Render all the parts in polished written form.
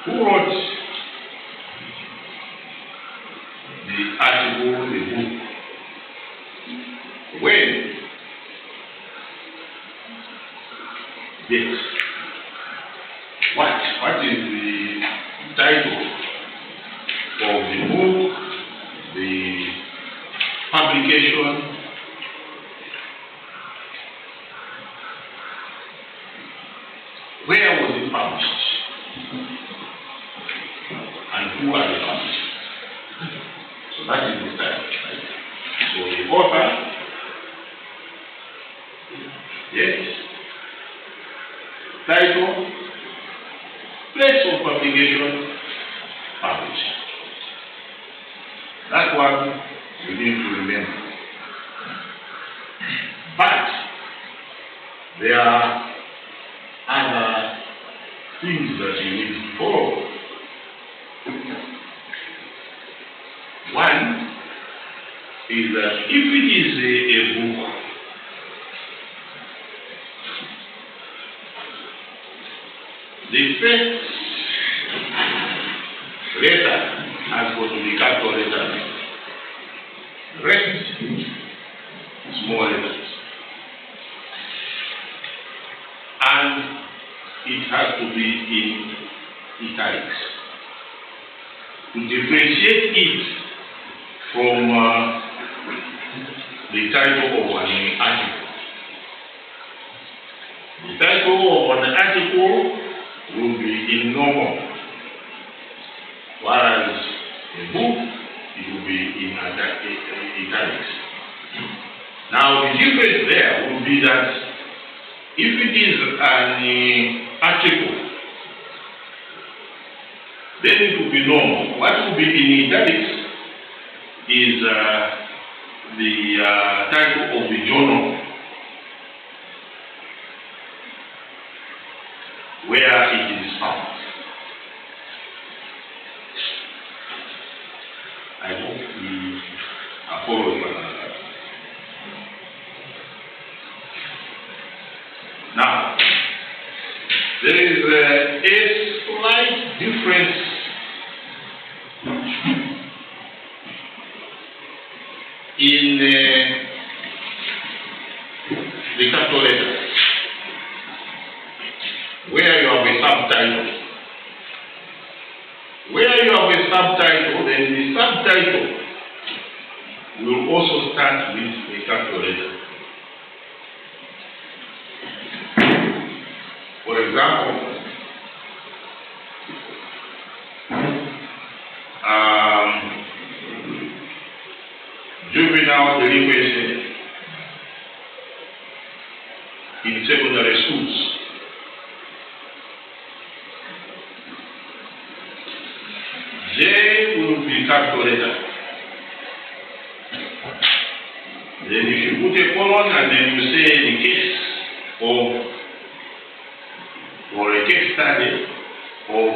Who wrote the article, the book? When? Yes. What is the title of the book, the publication? Where was it published? And who are the publishers? So that is the title. Right? So the author, yes, title, place of publication, published. That one you need to remember. But there are other things that you need to follow. One is that if it is a book, the first letter has got to be capital letters. The rest, small letters. And it has to be in italics. To differentiate it from the title of an article. The title of an article will be in normal, whereas a book, it will be in italics. Now the difference there will be that if it is an article, then it will be normal. What will be in italics is the title of the journal, where it is found. I hope we are following one another. Now, there is a slight difference in the capital letters, where you have a subtitle. Where you have a subtitle, then the subtitle will also start with a capital letter. For example, juvenile delinquency in secondary schools. J will be capital letter. Then if you put a colon and then you say the case of, or a case study of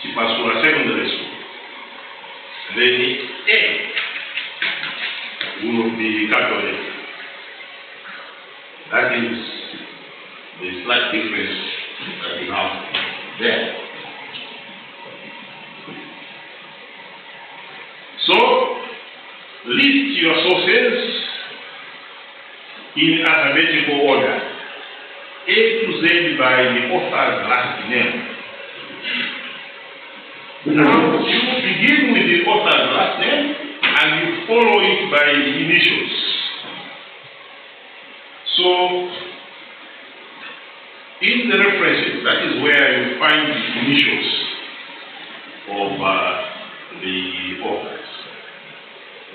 Chipasura Secondary School, then the A will be capital letter. That is the slight difference that we have there. So, list your sources in alphabetical order, A to Z by the author's last name. Now, you begin with the author's last name and you follow it by the initials. So, in the references, that is where you find the initials of the authors.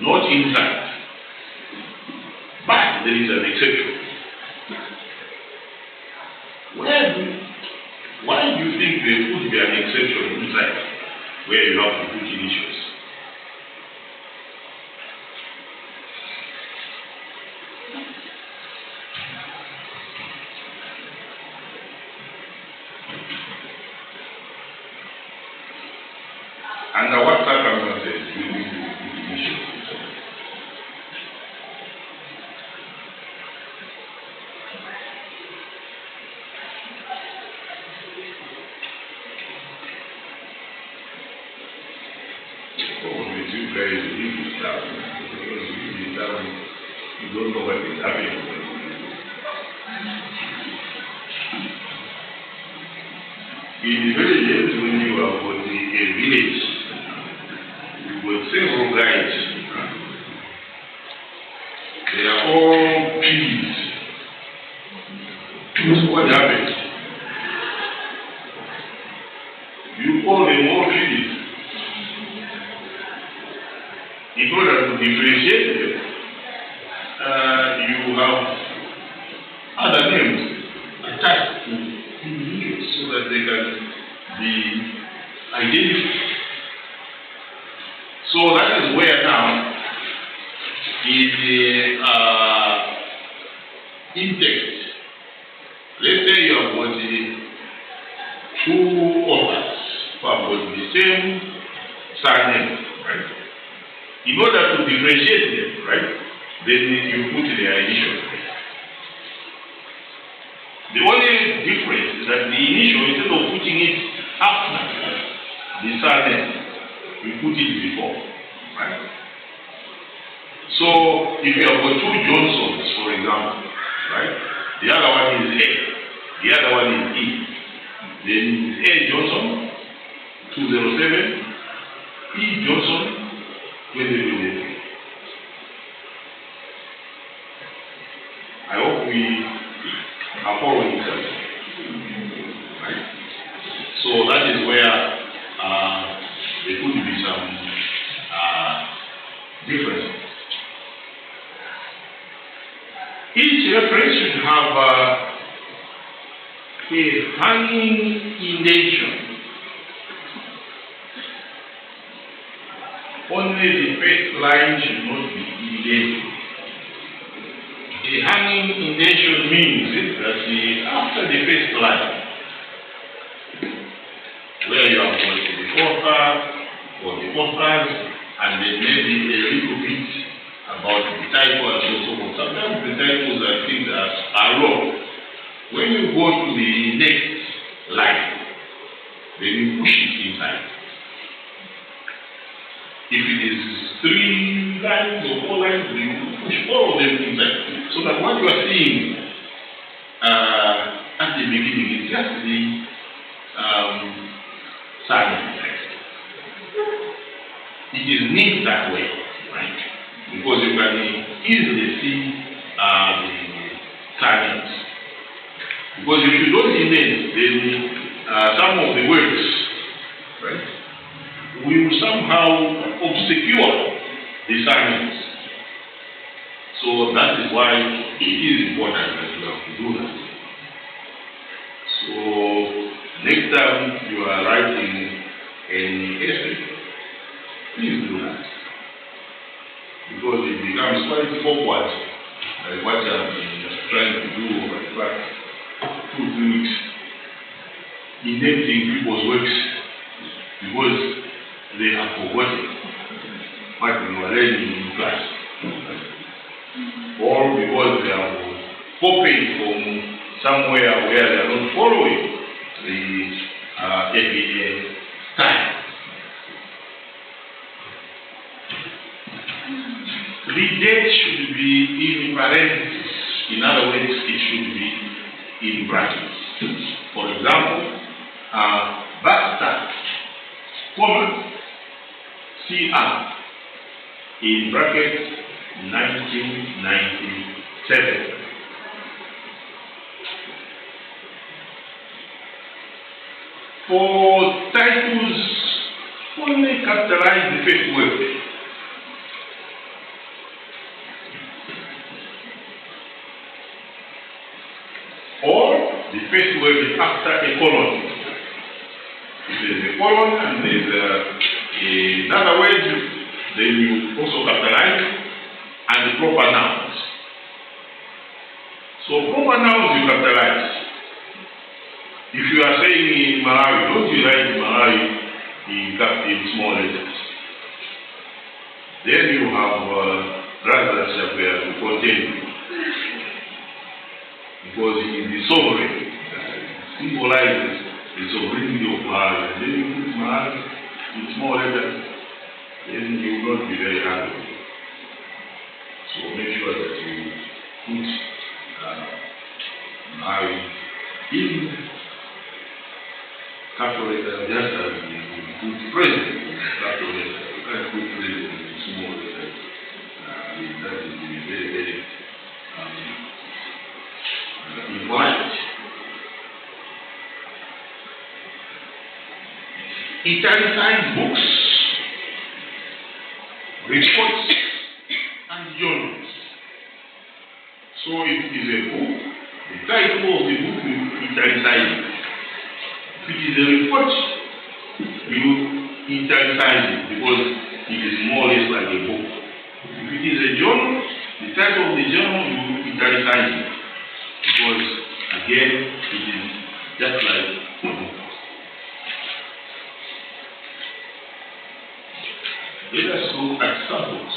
Not inside. But there is an exception. Why do you think there could be an exception inside where you have to put initials? Under what circumstances do you need to put initials? where you live is down. Because you live is down, you don't know what is happening. In the villages, when you are got a village, you got several guys. They are all peas. So what happens? You call them all peas. In order to differentiate them, you have other names attached to individuals so that they can be identified. So that is where now in the in-text, let's say you have got two authors who have got the same surname, right? In order to differentiate them, right, then you put their initial. The only difference is that the initial, instead of putting it after the surname, we put it before, right? So if you have got two Johnsons, for example, right, the other one is A, the other one is E. Then it's A Johnson 207, E Johnson 2023. I hope we are following each other. Right? So that is where there could be some differences. Each reference should have a hanging indentation. Only the first line should not be indented. The hanging indentation means that after the first line, where you have got the author or the authors, and then maybe a little bit about the typo and so on. Sometimes the typos and things are wrong. When you go to the next line, then you push it inside. If it is 3 lines or 4 lines, then you push all of them inside. So that what you are seeing at the beginning is just the silent text. It is neat that way, right? Because you can easily see the silence. Because if you don't indent, then some of the words, right, will somehow obscure the silence. So that is why it is important that you have to do that. So next time you are writing an essay, please do that. Because it becomes quite awkward, like what I've been trying to do over the past 2 weeks, indenting people's works because they have forgotten what we were learning in class, or because they have copied from somewhere where they are not following the APA style. The date should be in parentheses. In other words, it should be in brackets. For example, Baxter, comma, CR, in brackets 1997. For titles, only capitalize the first word. Or the first word is after a colon. If there's a colon and there's another word, then you also capitalize, and the proper nouns. So proper nouns you capitalize. If you are saying in Malawi, don't you write Malawi in small letters? Then you have brothers where to contain. Because it is the sovereign symbolizes the sovereignty of Malawi. And then you put Malawi in small letters. then you will not be very happy. So make sure that you put my in capital letter, just as you put president in capital letter. You can't put president in small letter. That is very, very impolite. Italicized books, reports, and journals. So it is a book. The title of the book will italicize it. If it is a report, you italicize it because it is more or less like a book. If it is a journal, the title of the journal you italicize it because again it is just like a book. Let us look at samples.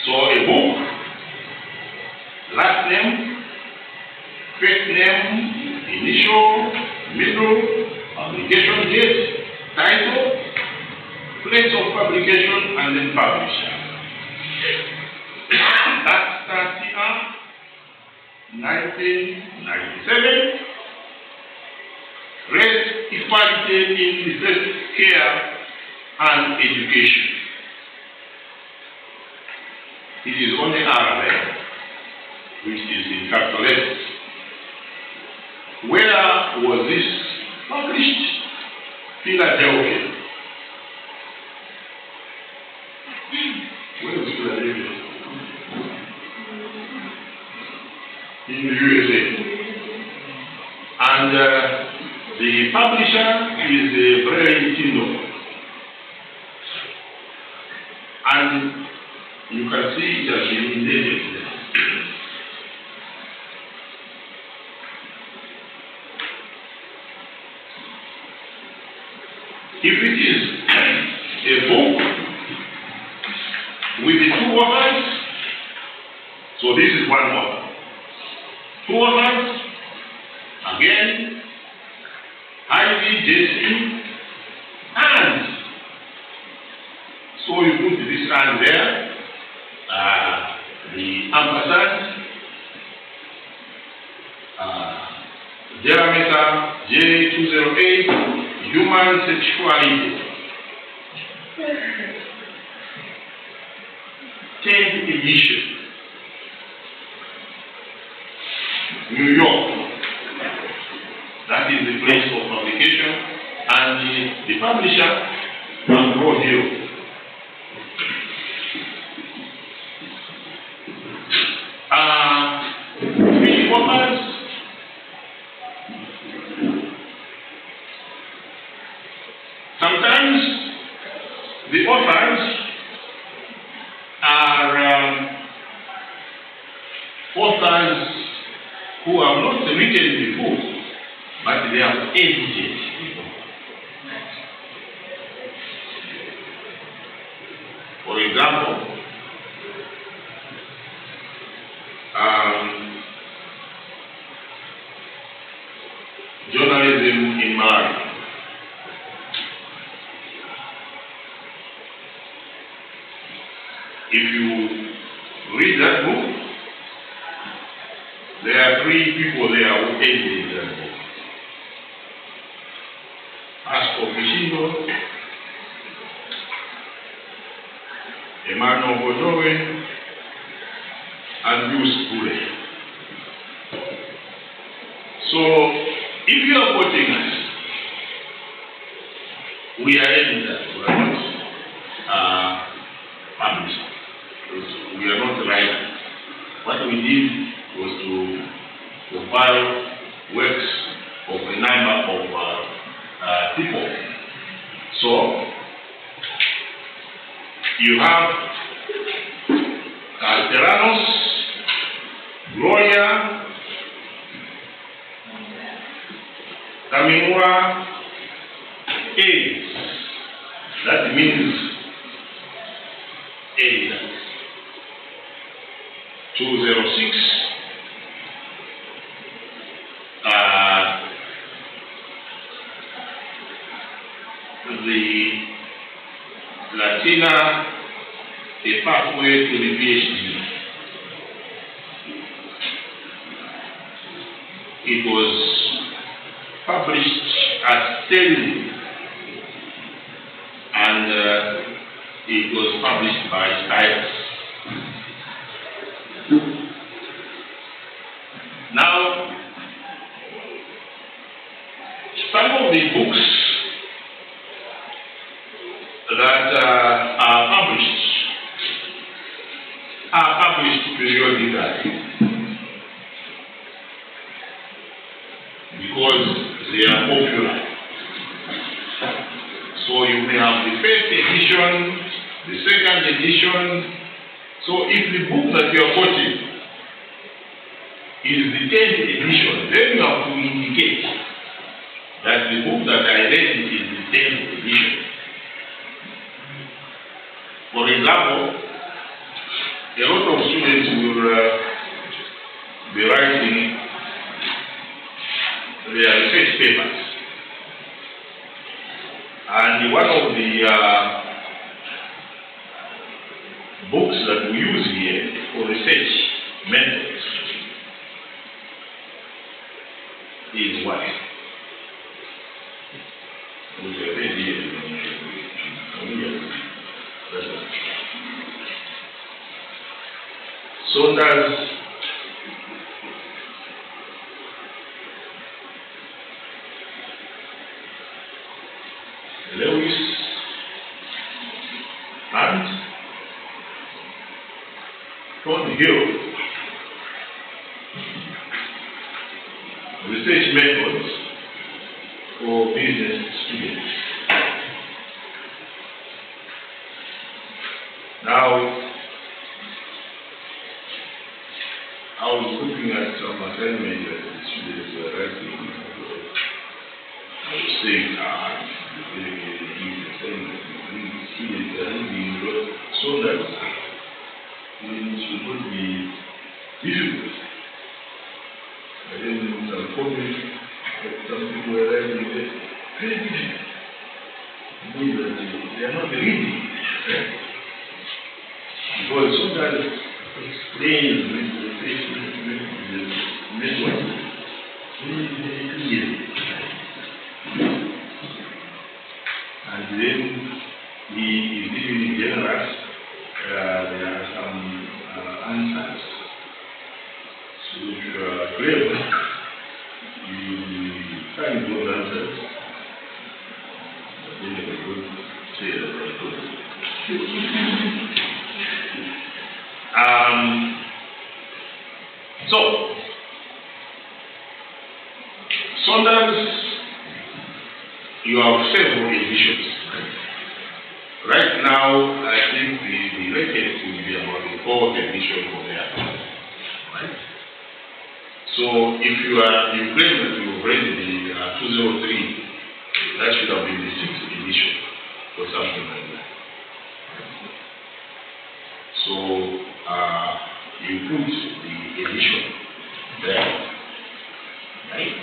So a book, last name, first name, initial, middle, publication date, title, place of publication, and then publisher. That's 1997. Race equality in health care and education. It is only R there, which is in capital letters. Where was this published? Philadelphia. Where is Philadelphia? In the USA. And the publisher is Brentino. And you can see it has been indented there. If it is a book with the two authors, so this is one author. Two authors, again, IVJC, and so you put this and there, the ampersand, Diameter J208, human sexuality. 10th edition, New York. That is the place of publication, and the publisher, Monroe Hill. Three authors. Sometimes the authors are authors who have not written before, but they have edited before. For example, journalism in Malawi. If you read that book, there are three people there who edited that book. Pastor Mishindo, Emmanuel Bodowe, and Bruce Bure. So, if you are watching us, we are editors, we are not publishers. We are not writers. What we did was to compile works of a number of people. So, you have Alteranos, Gloria, Kamimura, AIDS. That means editors. 206, in a pathway to the PhD. It was published as Sterling, and it was published by Stiles. Now, some of the books that are published periodically because they are popular. So you may have the first edition, the second edition. So if the book that you are quoting is the 10th edition, then you have to indicate that the book that I read is the 10th edition. For example, a lot of students will be writing their research papers. And one of the books that we use here for research methods is what? Saunders Lewis and Thornhill research methods for business students. Now, I was looking at some assignments that the students were writing. I was saying, students are reading so that it should not be difficult. And then some comments that some people were writing, very difficult. It means that they are not reading. Because so that explains the method very clearly. And then he is even generous. There are some answers. So if you are clever, you find those answers. But then you will say that I told you. So, sometimes you have several editions. Right now, I think the latest will be about the 4th edition of there. Right? So, if you claim that you have read the 203, that should have been the 6th edition or something like that. So, you put the edition there. Right?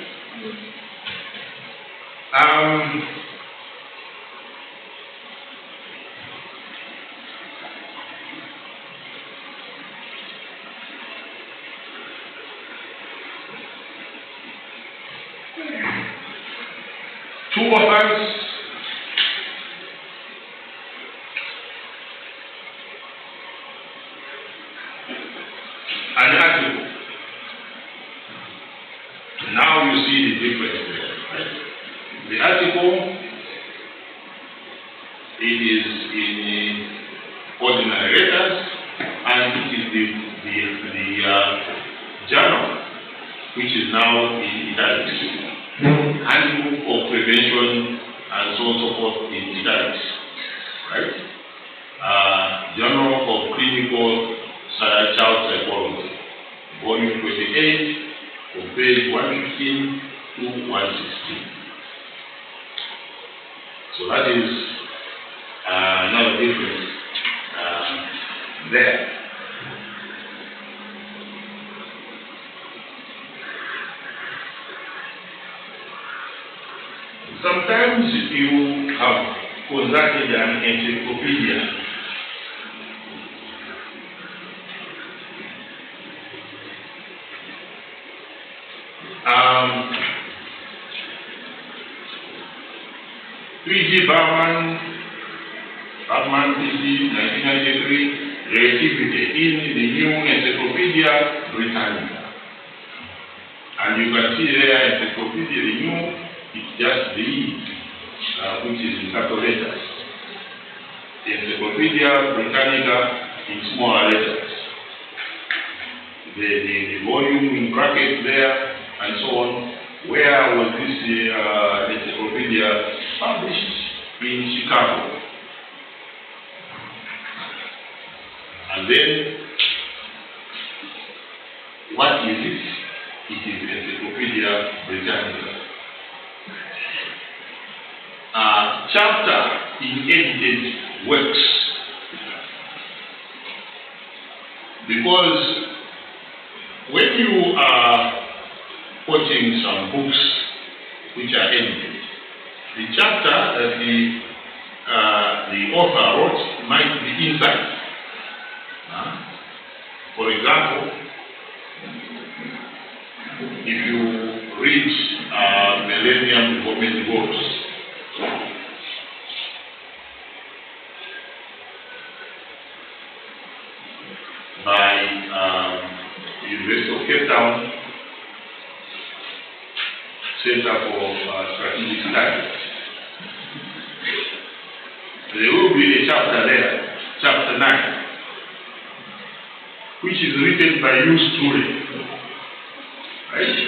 Two authors an article. Now you see the difference there. Right? The article, it is in ordinary letters, and it is the journal, which is now in italics. Handbook of Prevention and so on and so forth in italics. Right? Journal of Clinical Child Psychology, volume 28, from page 115 to 116. So that is another difference there. Sometimes you have consulted an encyclopedia P.G. Barman, P.G. 1993, Relativity in the New Encyclopedia Britannica. And you can see there, Encyclopedia, the new, it's just the E, which is in capital letters. The Encyclopedia Britannica in smaller letters. The volume in brackets there, and so on. Where was this encyclopedia published? In Chicago. And then, what is it? It is Encyclopedia Britannica. Chapter in edited works. Because when you are quoting some books which are edited, the chapter that the author wrote might be inside. For example, if you read Millennium Development Goals, by University of Cape Town Center for Strategic Studies. There will be a chapter there, chapter 9, which is written by Hughes Truly. Right?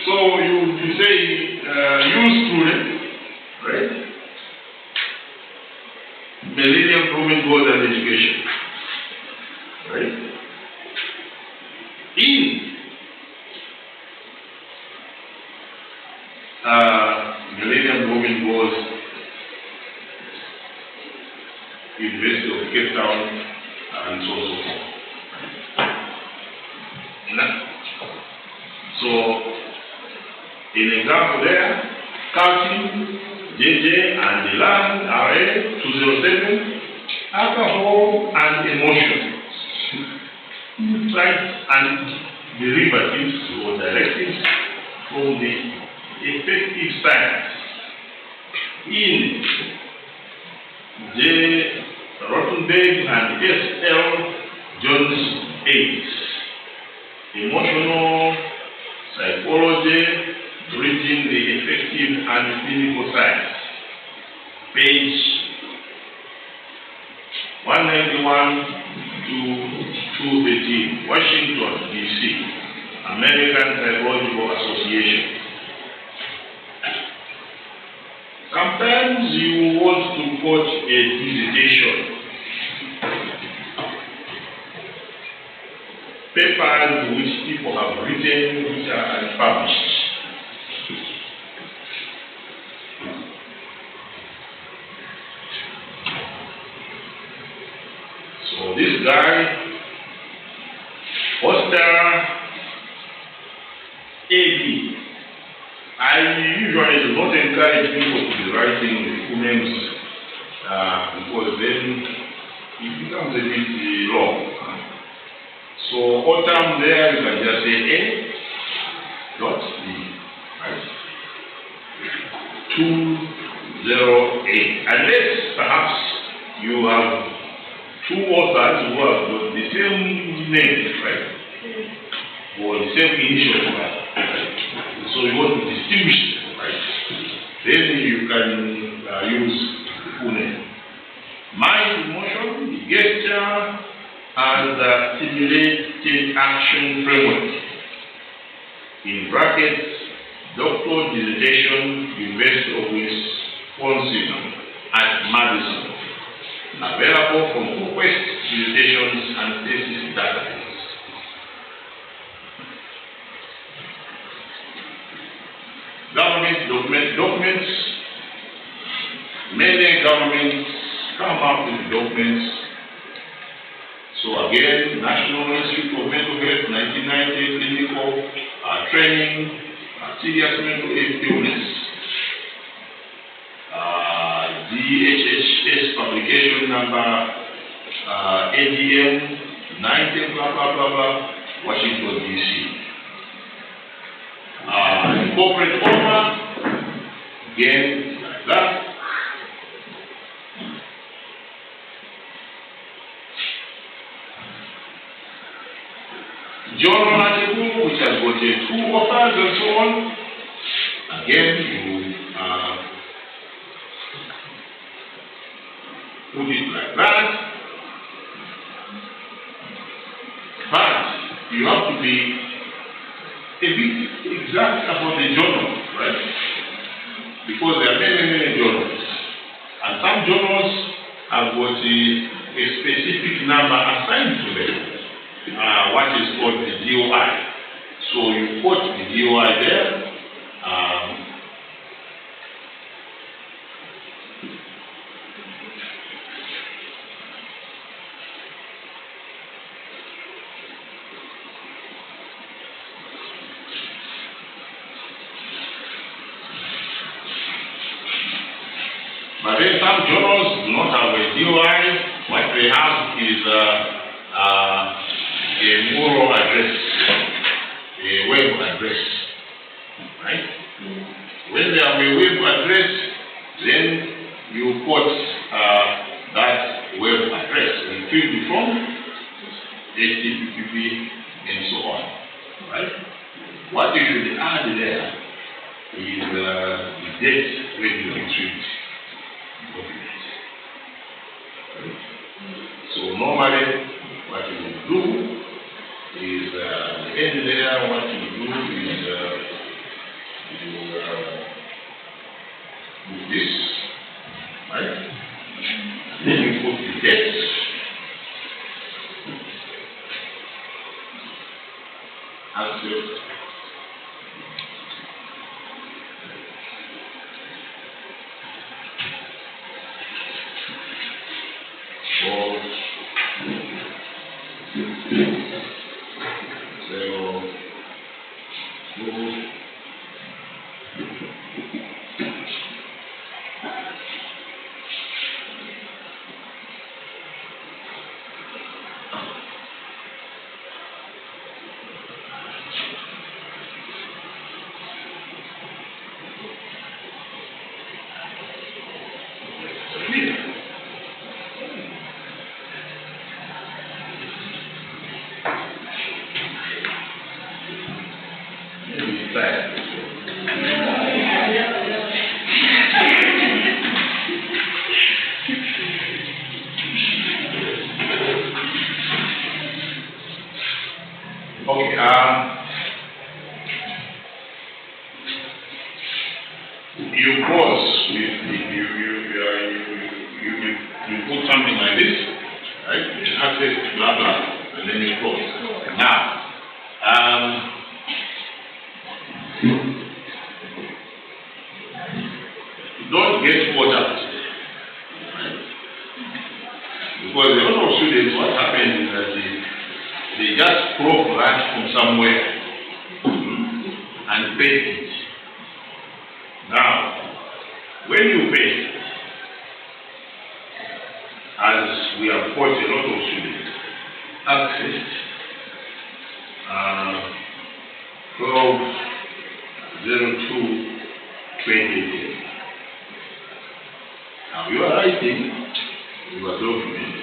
So you say Hughes Truly, right? Millennium Development Goals and Education. Right? In Millennium Development Goals, University of Cape Town, and so on. So, in example there, counting JJ and the land RA 207, alcohol and emotion. Insights and derivatives or directives from the effective science in J. Rottenberg and S.L. Jones 8. Emotional psychology, bridging the effective and clinical science. Page 191 to 213, Washington, D.C., American Psychological Association. Sometimes you want to quote a dissertation, papers which people have written, which are unpublished. So this guy, Foster A.D. I usually do not encourage people to be writing the full names because then it becomes a bit long. So autumn there you can just say A dot D, right? 208. Unless perhaps you have two authors who have got the same name, right? Or the same initial, right? So you want to distinguish them, right? Then you can use the full name. Mind, emotion, gesture, and the stimulated action framework. In brackets, doctoral dissertation, University of Wisconsin at Madison. Available from Quest Dissertations and Thesis Database. Government documents. Many governments come up with documents. So again, National Institute of Mental Health, 1990, clinical training, serious mental illness. DHHS publication number ADM 19 blah blah blah blah, Washington DC. corporate owner, again, like that. Journal article, which has got two authors and so on. Again, you put it like that. But you have to be a bit exact about the journal, right? Because there are many journals. And some journals have got a specific number assigned to them, what is called the DOI. So you put the DOI there. But then some journals do not have a DOI. What they have is a moral address, a web address, right? When they have a web address, then you put that web address and fill the form, HTTP, and so on, right? What you should add there is the date when you retrieved. So normally what you will do is the end there, what you do is you do this, right? And then you put the date. Accept. You pause, you put something like this, right? You access blah blah, and then you close. Now, don't get caught up, right? Because a lot of students, what happens is that they just prop that from somewhere and paste it. Now, when you paste, as we have taught a lot of students, access 12/02/2010. Now you are writing your document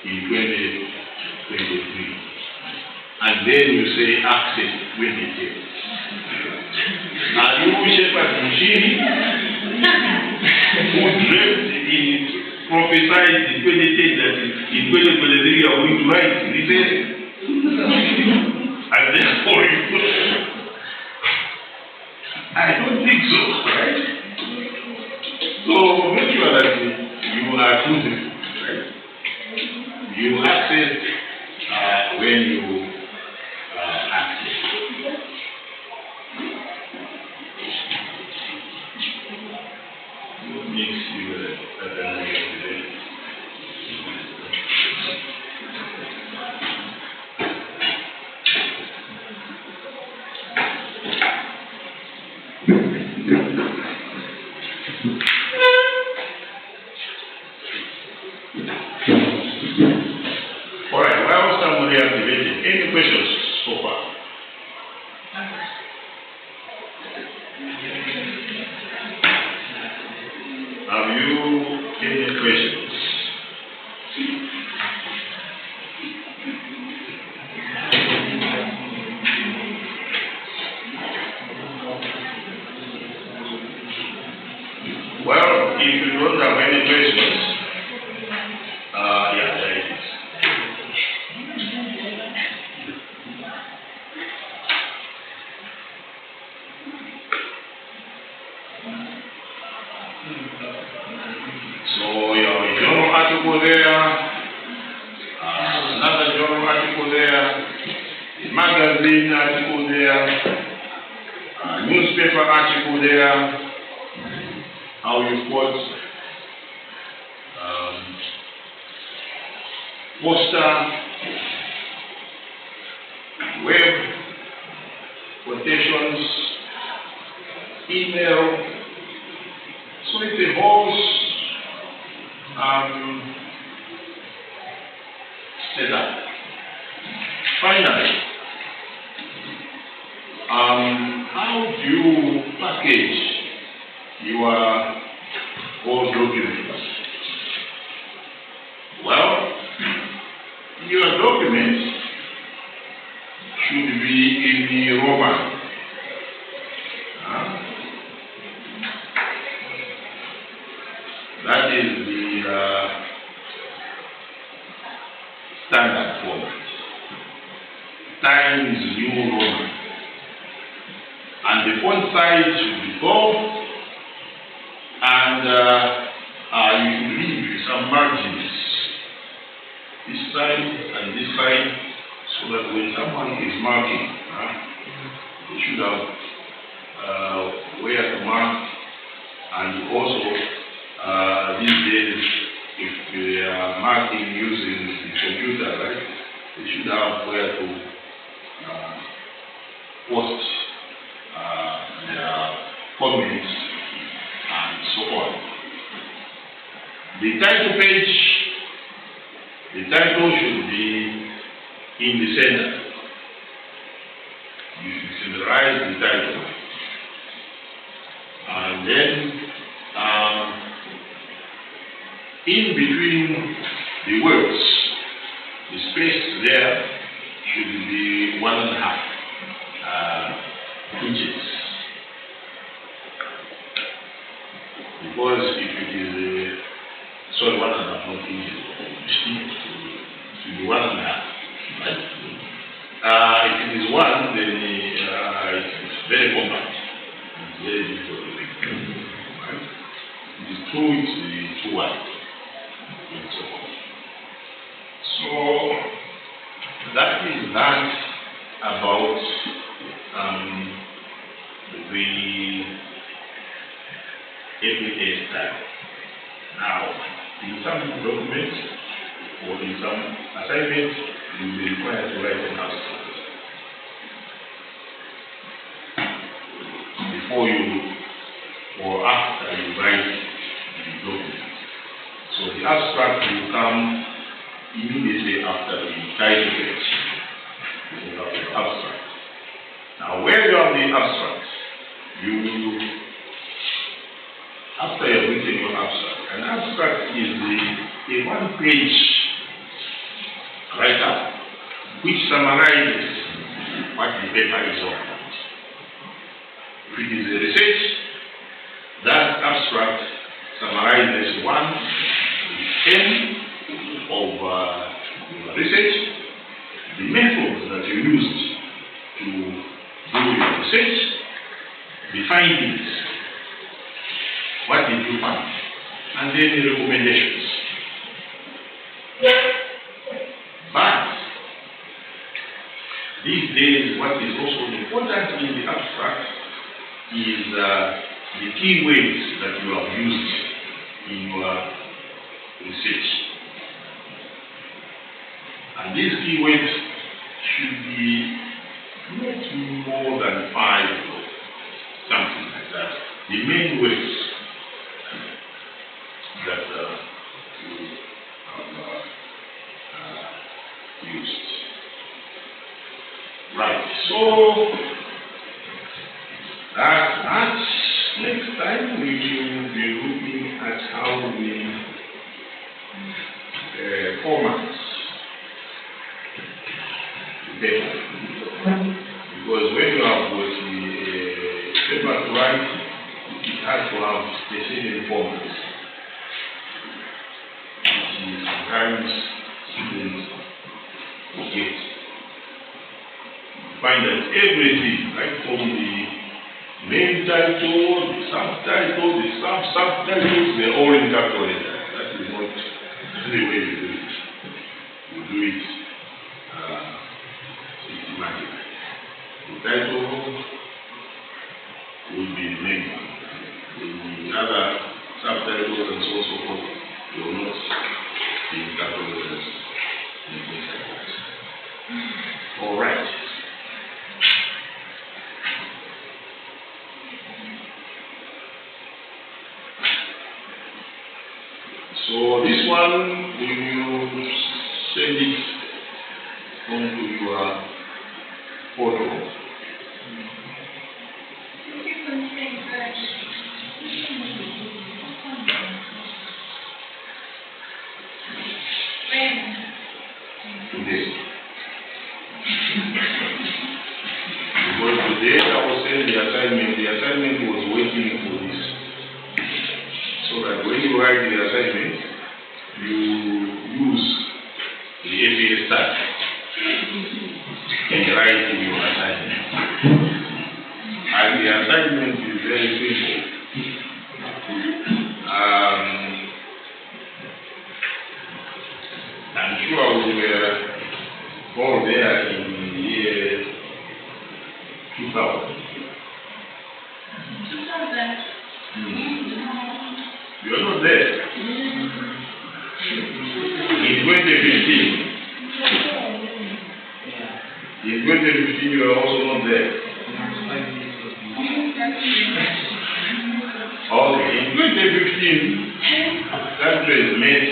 in 2023, and then you say access 2010. And you shepherd machine who dreamt in prophesied in 2010 that in 2023 you are going to write this, and therefore I don't think so, right? So make sure that you are truthful, right? You access when you access. Alright, while somebody activated, any questions so far? there, another journal article there, a magazine article there, a newspaper article there, how you've got poster, web, quotations, email. So it's a whole setup. Finally, how do you package your whole documents? Well, your documents should be in the Roman. That is the standard format. Times New Roman. And the font size should be 12. And you should leave some margins. This side and this side, so that when someone is marking, they should have where to mark. And also, these days, if they are marking using the computer, right, they should have where to post their comments and so on. The title page, the title should be in the center. You should summarize the title. And then, in between the words, the space there should be 1.5 inches. Because if it is 1.5 inches, it should be 1.5, right? If it is 1, then it's very compact. It's very difficult to read. Right? It is 2, it's too wide. And so on. So that is that about the APA style. Now, in some documents or in some assignments, you will be required to write an abstract before you or after you write the document. So the abstract will come immediately after the title page. You have the abstract. Now, where you have the abstract, you will, after you have written your abstract, an abstract is a one-page write-up which summarizes what the paper is all about. If it is a research, that abstract summarizes the aim of your research, the methods that you used to do your research, the findings, what did you find, and then the recommendations. But these days, what is also important in the abstract is the key words that you have used in your research. And these key words should be not more than 5 or something like that. The main words that you have used. Right, so that's next time we will be looking at how we format the paper. Because when you have got the paper to write, it has to have specific formats. Sometimes students forget. You find that everything, right from the main title, the subtitle, the sub-subtitles, they're all in capital letters. That is not the way we do it. We do it systematically. The title will be named. The other subtitles and so forth will not be interpreted as things like that. All right. So this one, we will send it onto your photo. Today. Because today I was saying the assignment was waiting for this. So that when you write the assignment, you use the APA start and write in your assignment. And the assignment is very simple. I'm sure we were all there in the year 2000. You are not there. In 2015, you are also not there. Okay, in 2015, countries met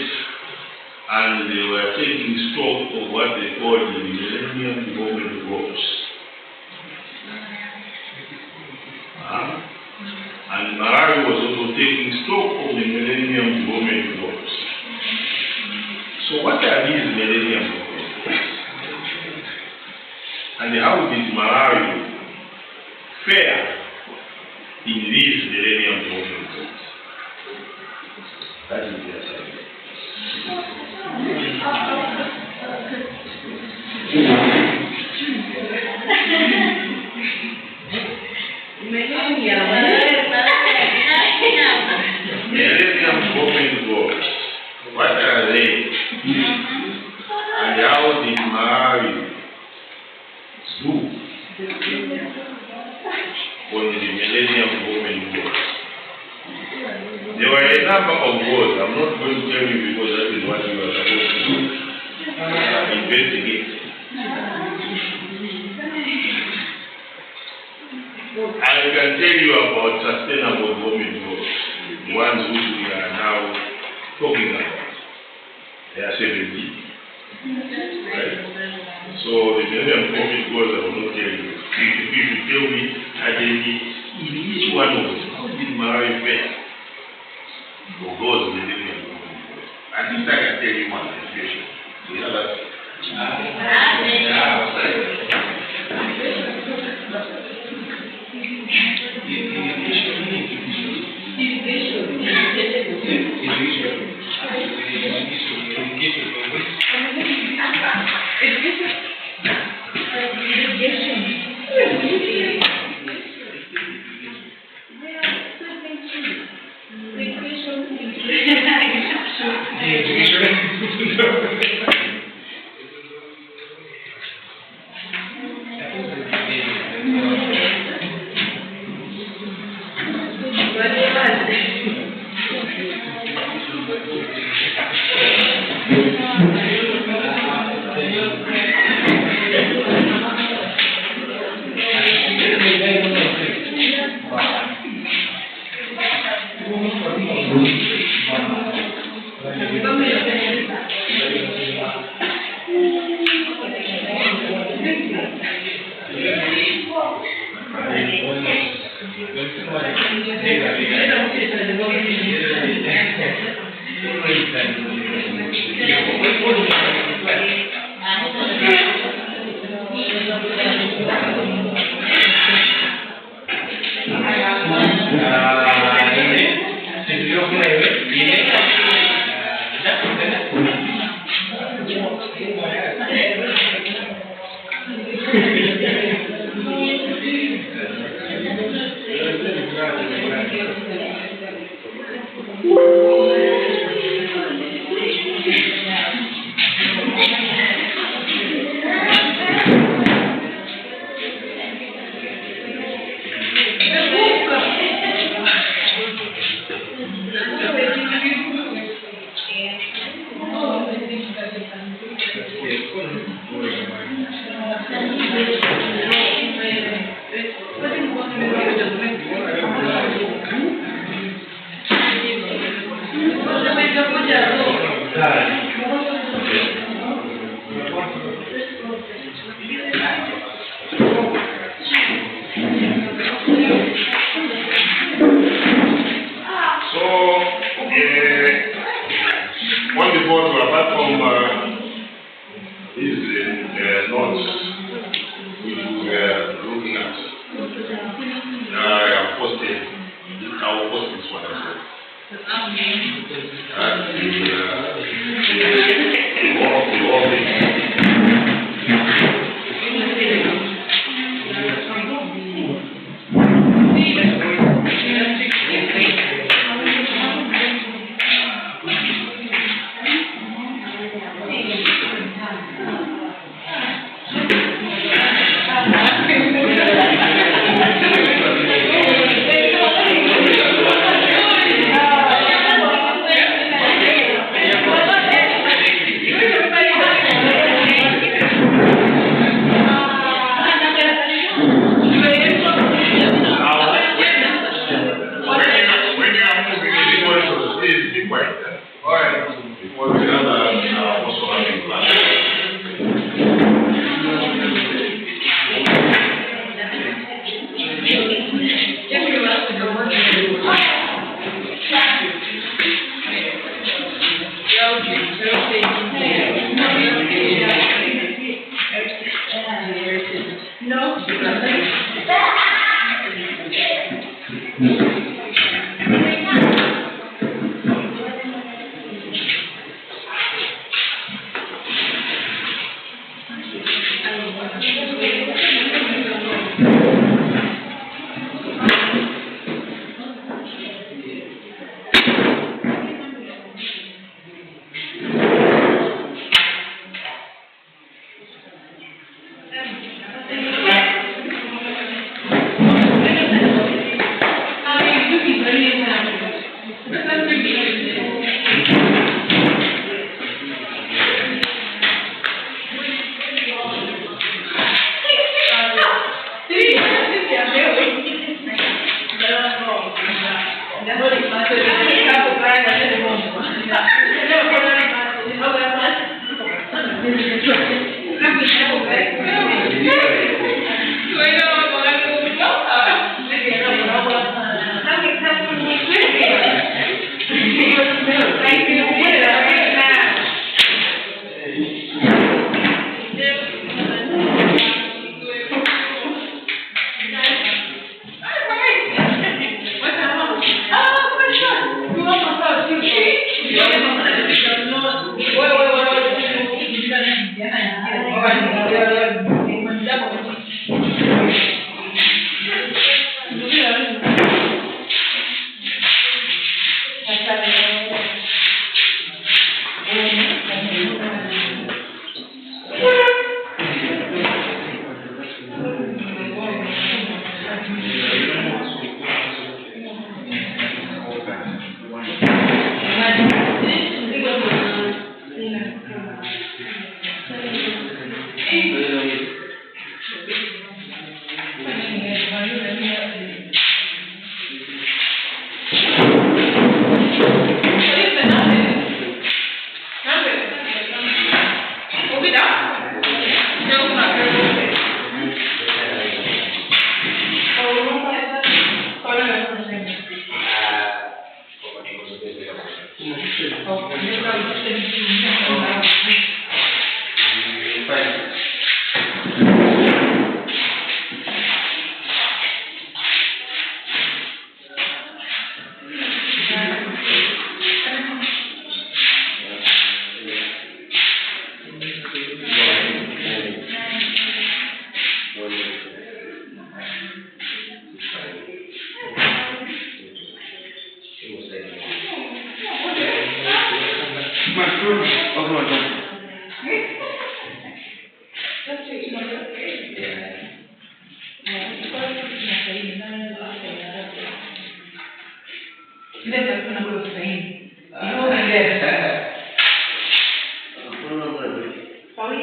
and they were taking stock of what they called the Millennium Development Goals. And Malawi was also taking stock of the Millennium Development Goals. So what are these Millennium Development Goals? And how did Malawi fare in these Millennium Development Goals? That is the assignment. Millennium Development Goals. What are they? And how did Malawi do on the Millennium Development Goals? There were a number of goals. I'm not going to tell you because that is what you are supposed to do. Investigate. I can tell you about sustainable development goals, the ones which we are now talking about. There are 17. Right? So the Millennium Development Goals I will not tell you. If you tell me, in each one of them, how did Malawi fare for those Millennium Development Goals? At least I can tell you one situation. The other. On the board, apart from these notes which we were looking at, I have posted, I will post this one as well.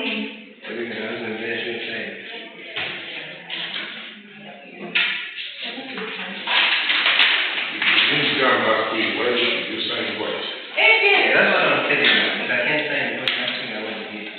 Didn't come last week, why did you sign twice? Yeah, that's what I'm telling you, but I can't sign it because nothing I want to give.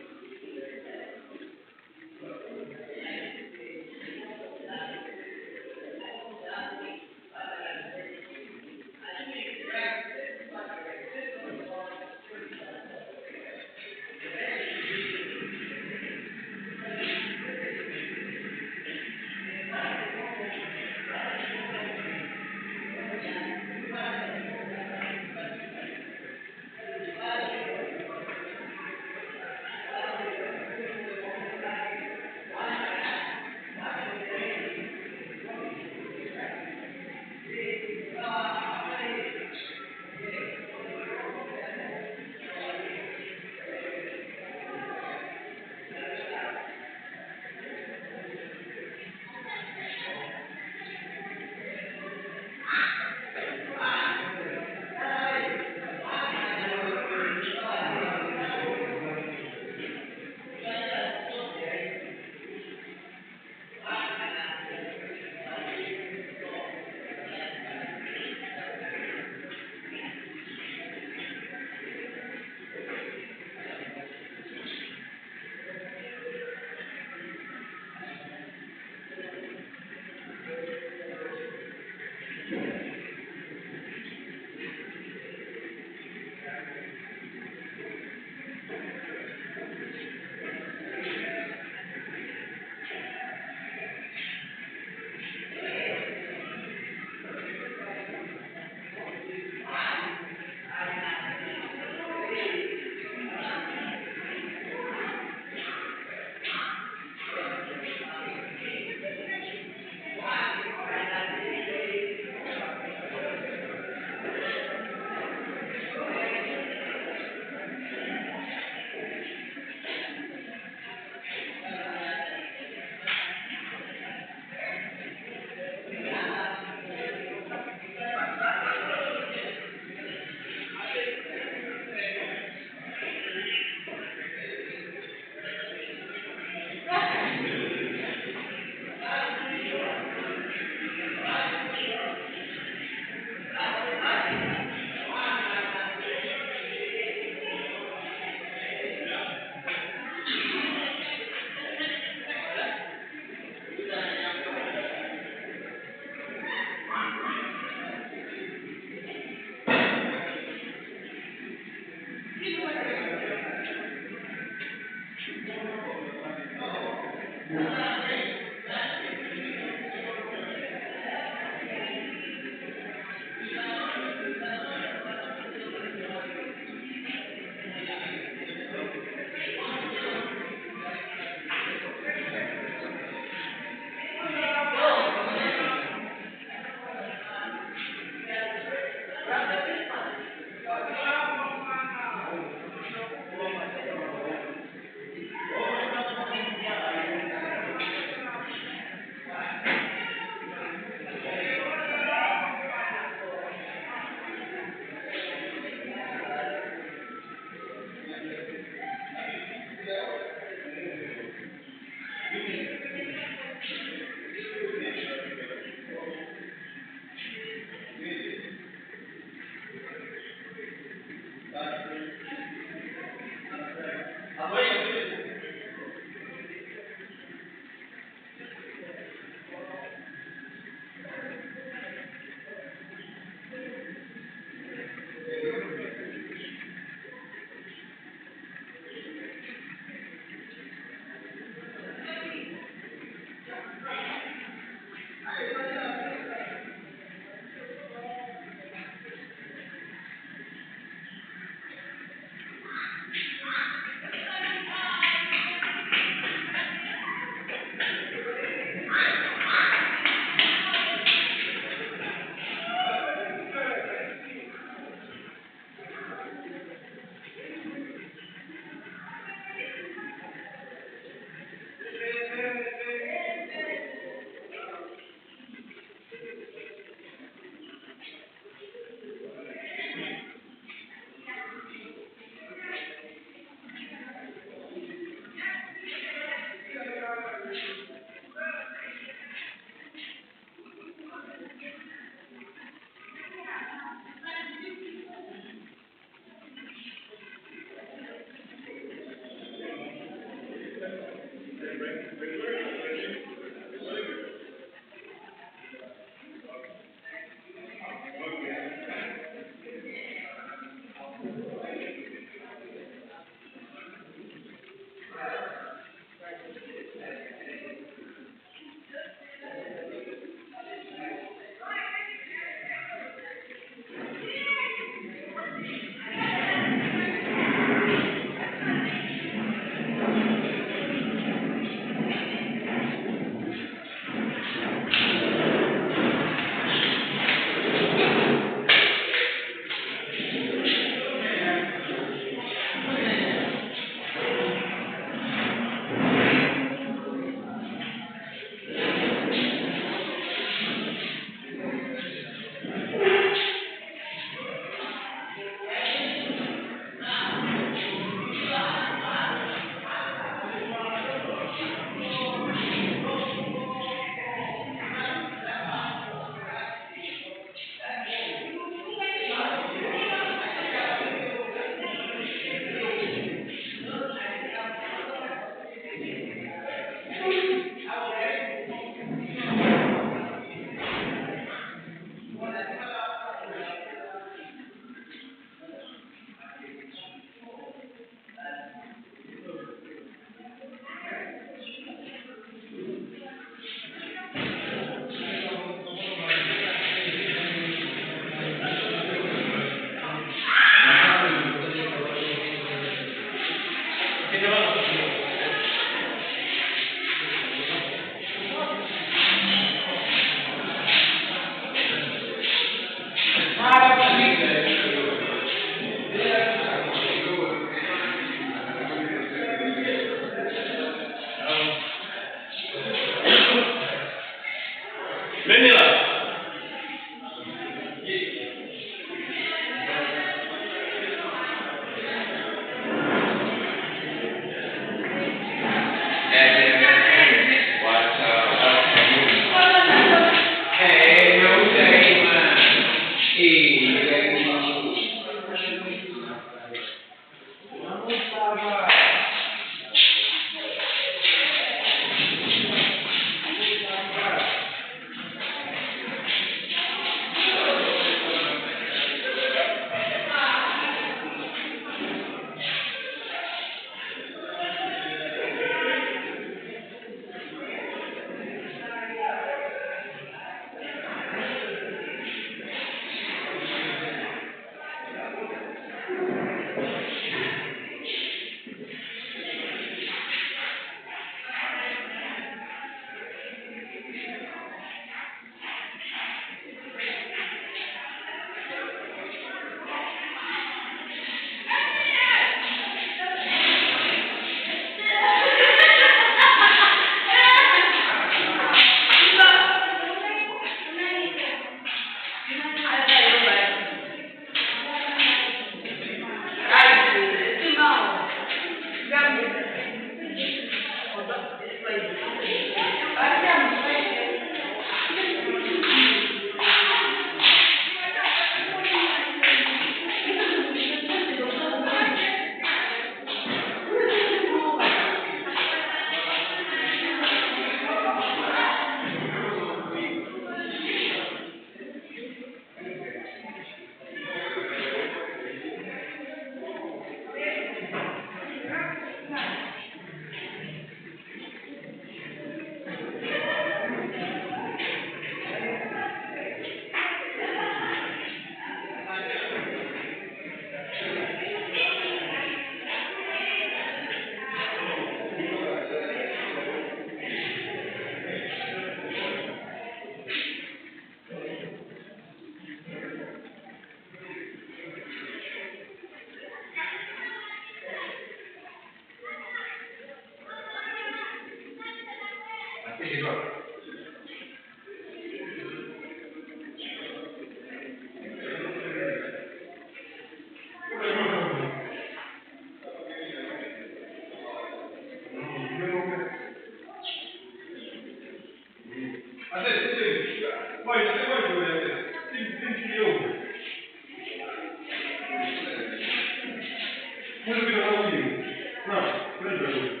Quello che non ho io. No, quello è lui.